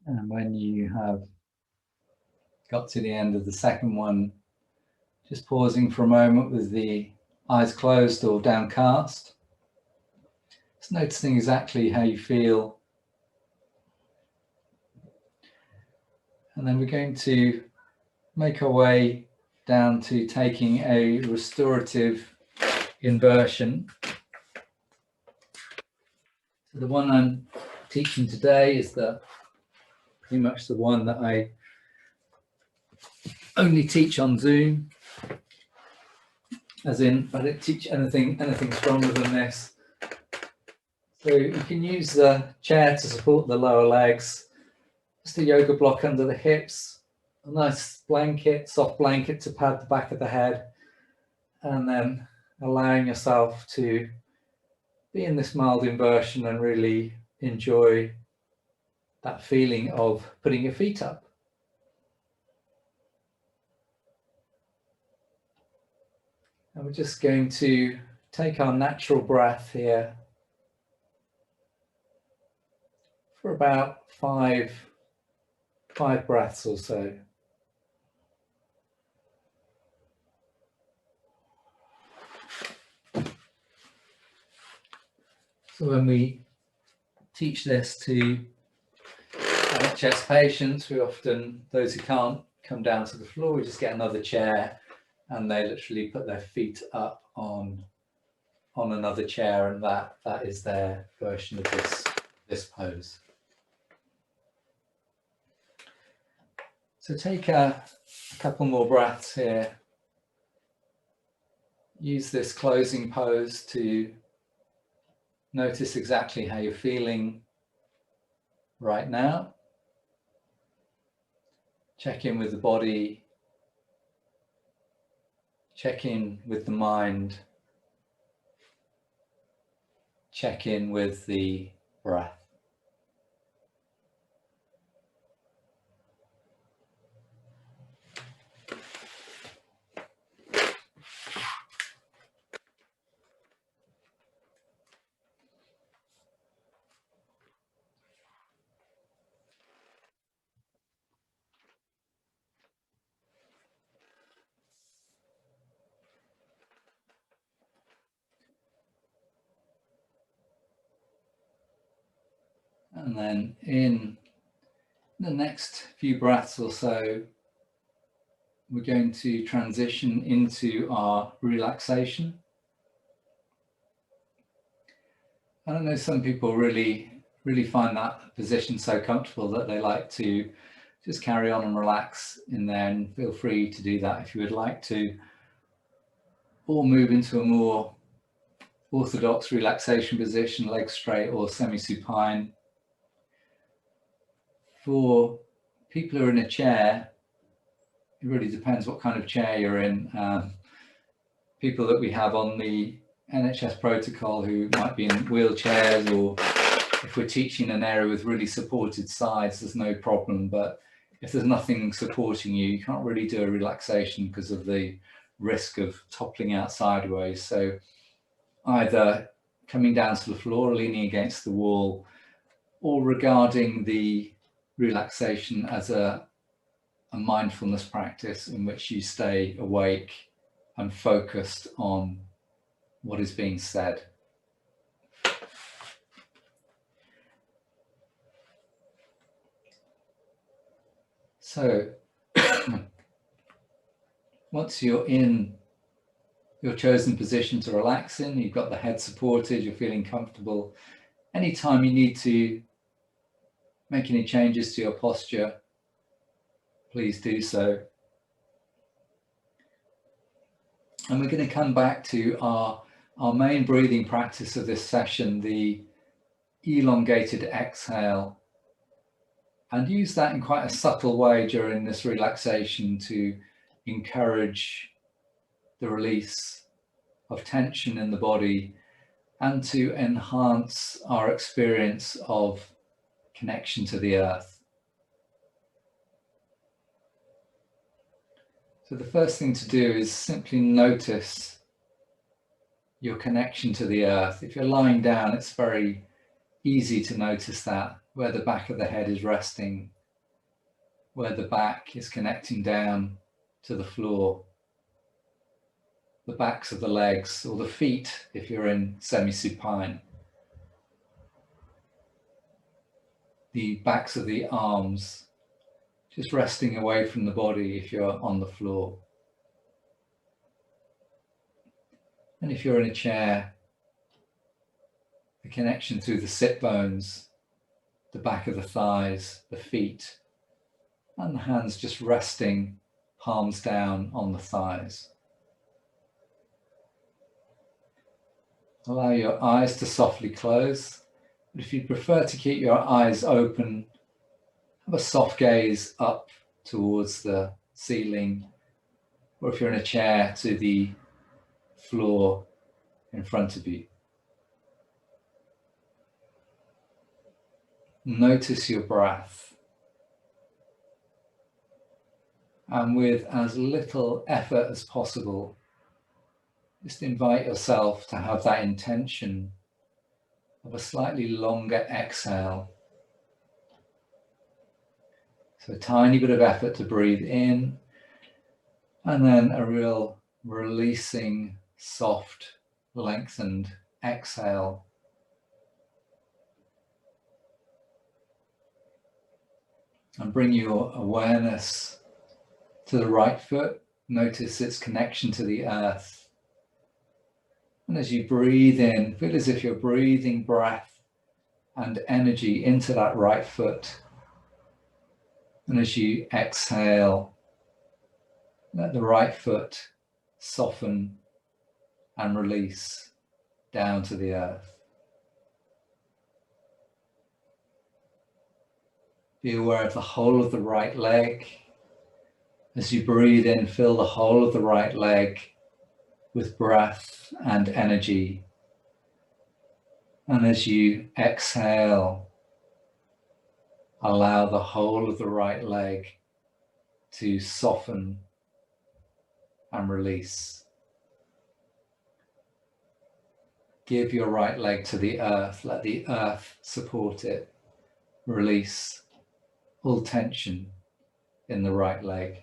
And when you have got to the end of the second one, Just pausing for a moment with the eyes closed or downcast. Just noticing exactly how you feel. And then we're going to make our way down to taking a restorative inversion. So the one I'm teaching today is pretty much the one that I only teach on Zoom. As in, I don't teach anything stronger than this. So you can use the chair to support the lower legs, just a yoga block under the hips, a nice blanket, soft blanket to pad the back of the head, and then allowing yourself to be in this mild inversion and really enjoy that feeling of putting your feet up. And we're just going to take our natural breath here for about five breaths or so. So when we teach this to NHS patients, we often, those who can't come down to the floor, we just get another chair and they literally put their feet up on another chair, and that is their version of this pose. So take a couple more breaths here. Use this closing pose to notice exactly how you're feeling right now. Check in with the body. Check in with the mind. Check in with the breath. And then in the next few breaths or so, we're going to transition into our relaxation. I don't know, some people really find that position so comfortable that they like to just carry on and relax in there, and feel free to do that if you would like to, or move into a more orthodox relaxation position, legs straight or semi-supine. For people who are in a chair, it really depends what kind of chair you're in. People that we have on the NHS protocol who might be in wheelchairs, or if we're teaching an area with really supported sides, there's no problem. But if there's nothing supporting you, you can't really do a relaxation because of the risk of toppling out sideways. So either coming down to the floor, leaning against the wall, or regarding the relaxation as a mindfulness practice in which you stay awake and focused on what is being said. So once you're in your chosen position to relax in, you've got the head supported, you're feeling comfortable. Anytime you need to make any changes to your posture, please do so. And we're going to come back to our main breathing practice of this session, the elongated exhale, and use that in quite a subtle way during this relaxation to encourage the release of tension in the body and to enhance our experience of connection to the earth. So the first thing to do is simply notice your connection to the earth. If you're lying down, it's very easy to notice that, where the back of the head is resting, where the back is connecting down to the floor. the backs of the legs or the feet if you're in semi-supine. The backs of the arms, just resting away from the body if you're on the floor. And if you're in a chair, the connection through the sit bones, the back of the thighs, the feet, and the hands just resting, palms down on the thighs. Allow your eyes to softly close. But if you prefer to keep your eyes open, have a soft gaze up towards the ceiling, or if you're in a chair, to the floor in front of you. Notice your breath. And with as little effort as possible, just invite yourself to have that intention of a slightly longer exhale. So a tiny bit of effort to breathe in, and then a real releasing, soft, lengthened exhale. And bring your awareness to the right foot. Notice its connection to the earth. And as you breathe in, feel as if you're breathing breath and energy into that right foot. And as you exhale, let the right foot soften and release down to the earth. Be aware of the whole of the right leg. As you breathe in, fill the whole of the right leg with breath and energy. And as you exhale, allow the whole of the right leg to soften and release. Give your right leg to the earth. Let the earth support it. Release all tension in the right leg.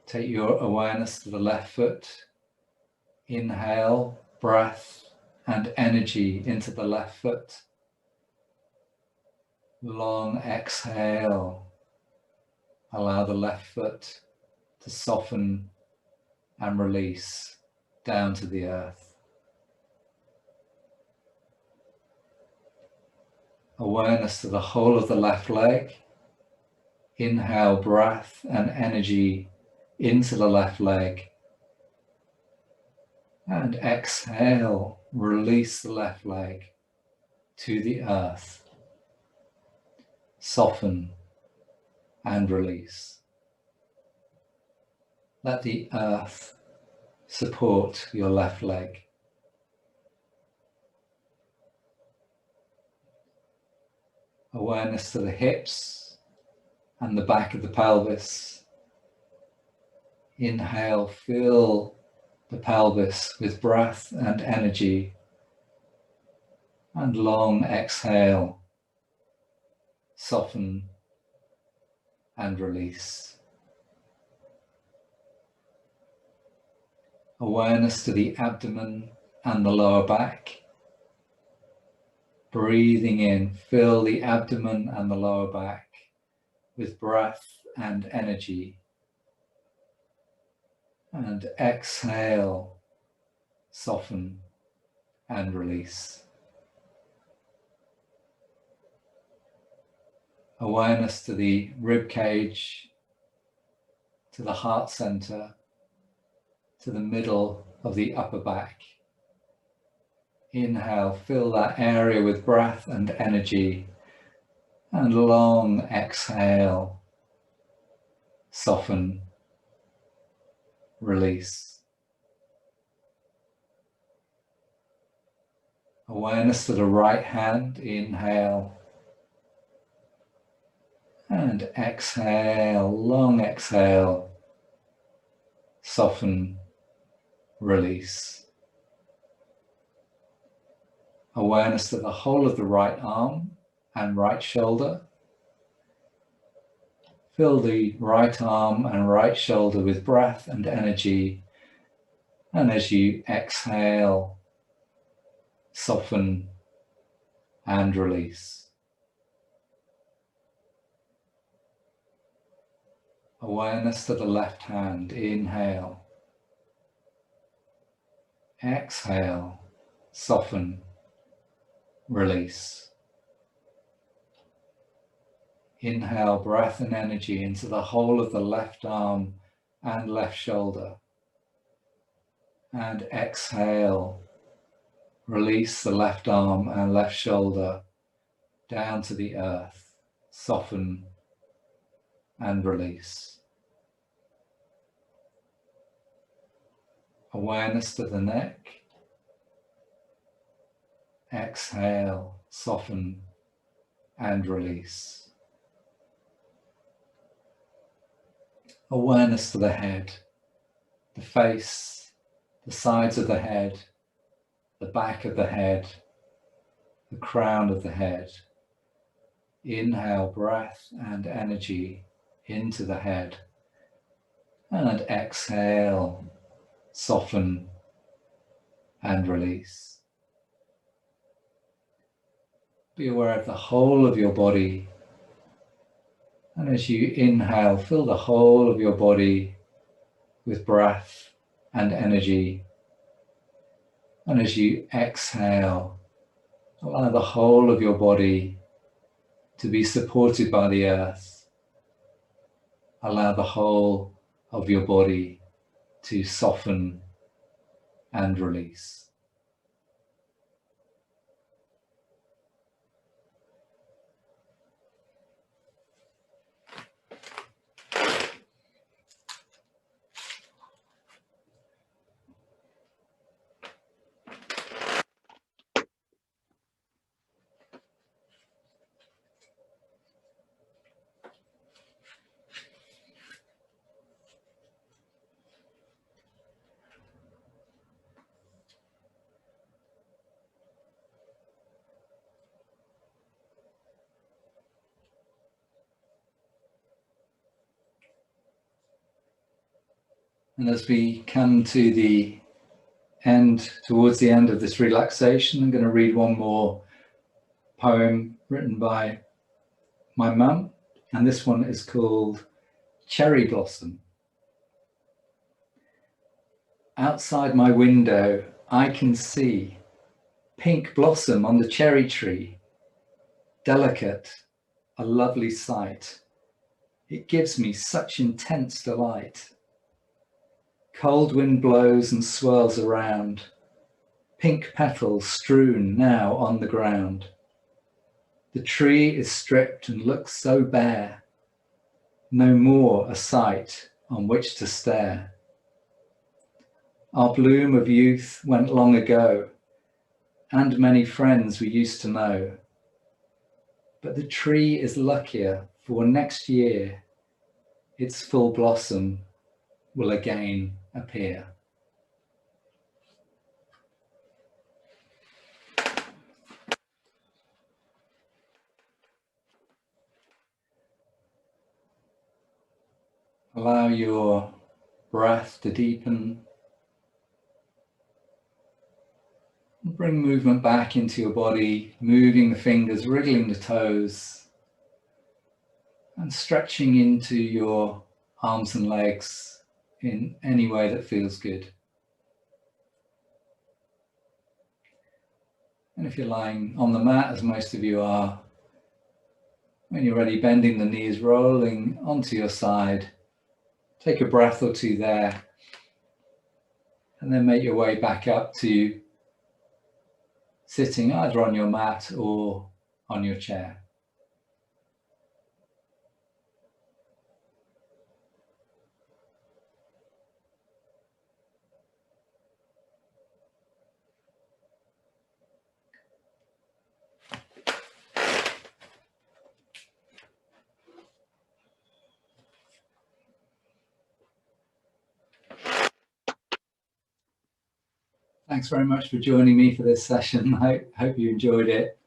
Take your awareness to the left foot. Inhale, breath and energy into the left foot. Long exhale. Allow the left foot to soften and release down to the earth. Awareness to the whole of the left leg. Inhale, breath and energy into the left leg. And exhale, release the left leg to the earth. Soften and release. Let the earth support your left leg. Awareness to the hips and the back of the pelvis. Inhale, fill the pelvis with breath and energy. And long exhale, soften and release. Awareness to the abdomen and the lower back. Breathing in, fill the abdomen and the lower back with breath and energy. And exhale, soften and release. Awareness to the rib cage, to the heart center, to the middle of the upper back. Inhale, fill that area with breath and energy, and long exhale, soften, release. Awareness to the right hand, inhale, and exhale, long exhale, soften, release. Awareness to the whole of the right arm and right shoulder. Fill the right arm and right shoulder with breath and energy. And as you exhale, soften and release. Awareness to the left hand. Inhale. Exhale. Soften. Release. Inhale breath and energy into the whole of the left arm and left shoulder. And exhale. Release the left arm and left shoulder down to the earth. Soften and release. Awareness to the neck. Exhale, soften and release. Awareness to the head, the face, the sides of the head, the back of the head, the crown of the head. Inhale breath and energy into the head. And exhale, soften and release. Be aware of the whole of your body. And as you inhale, fill the whole of your body with breath and energy. And as you exhale, allow the whole of your body to be supported by the earth. Allow the whole of your body to soften and release. And as we come to the end, towards the end of this relaxation, I'm going to read one more poem written by my mum, and this one is called Cherry Blossom. Outside my window, I can see pink blossom on the cherry tree, delicate, a lovely sight. It gives me such intense delight. Cold wind blows and swirls around, pink petals strewn now on the ground. The tree is stripped and looks so bare, no more a sight on which to stare. Our bloom of youth went long ago, and many friends we used to know. But the tree is luckier, for next year its full blossom will again appear. Allow your breath to deepen. Bring movement back into your body, moving the fingers, wriggling the toes, and stretching into your arms and legs in any way that feels good. And if you're lying on the mat, as most of you are, when you're ready, bending the knees, rolling onto your side, take a breath or two there, and then make your way back up to sitting either on your mat or on your chair. Thanks very much for joining me for this session. I hope you enjoyed it.